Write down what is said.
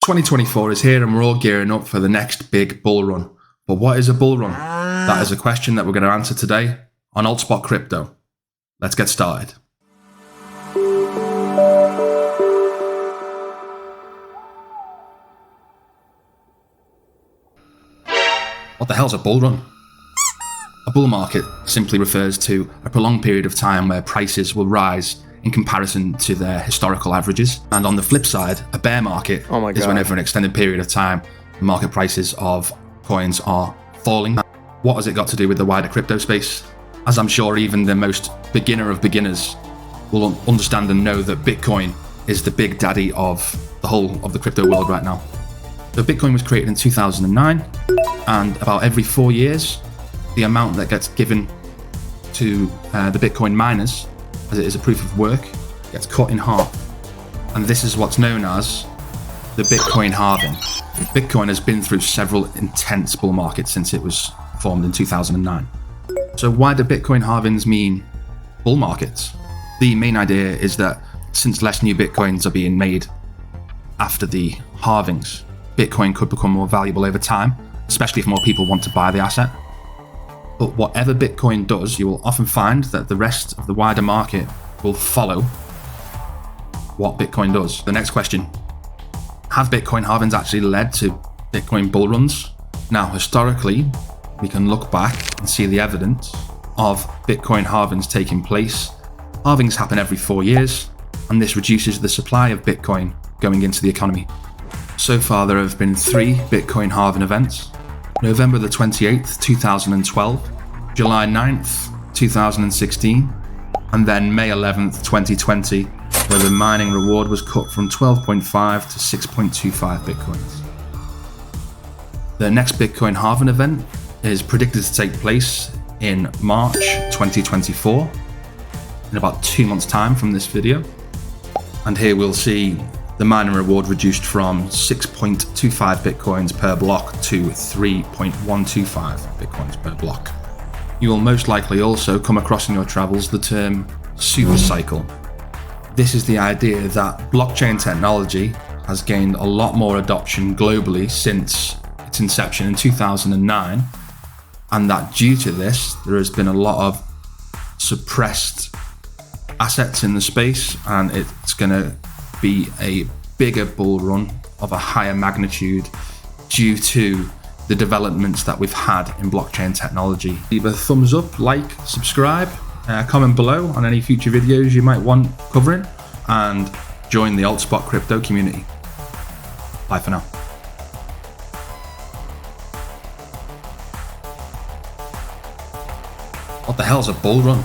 2024 is here and we're all gearing up for the next big bull run. But what is a bull run? That is a question that we're going to answer today on AltSpot Crypto. Let's get started. What the hell's a bull run? A bull market simply refers to a prolonged period of time where prices will rise in comparison to their historical averages. And on the flip side, a bear market is whenever an extended period of time, the market prices of coins are falling. What has it got to do with the wider crypto space? As I'm sure even the most beginner of beginners will understand and know that Bitcoin is the big daddy of the whole of the crypto world right now. So Bitcoin was created in 2009, and about every 4 years, the amount that gets given to the Bitcoin miners, as it is a proof of work, gets cut in half. And this is what's known as the Bitcoin halving. Bitcoin has been through several intense bull markets since it was formed in 2009. So why do Bitcoin halvings mean bull markets? The main idea is that since less new Bitcoins are being made after the halvings, Bitcoin could become more valuable over time, especially if more people want to buy the asset. But whatever Bitcoin does, you will often find that the rest of the wider market will follow what Bitcoin does. The next question, have Bitcoin halvings actually led to Bitcoin bull runs? Now, historically, we can look back and see the evidence of Bitcoin halvings taking place. Halvings happen every 4 years, and this reduces the supply of Bitcoin going into the economy. So far, there have been 3 Bitcoin halving events. November the 28th, 2012, July 9th, 2016, and then May 11th, 2020, where the mining reward was cut from 12.5 to 6.25 Bitcoins. The next Bitcoin halving event is predicted to take place in March 2024, in about 2 months' time from this video. And here we'll see the mining reward reduced from 6.25 Bitcoins per block to 3.125 Bitcoins per block. You will most likely also come across in your travels the term super cycle. This is the idea that blockchain technology has gained a lot more adoption globally since its inception in 2009, and that due to this, there has been a lot of suppressed assets in the space, and it's going to be a bigger bull run of a higher magnitude due to the developments that we've had in blockchain technology. Leave a thumbs up, like, subscribe, comment below on any future videos you might want covering, and join the AltSpot Crypto community. Bye for now. What the hell's a bull run?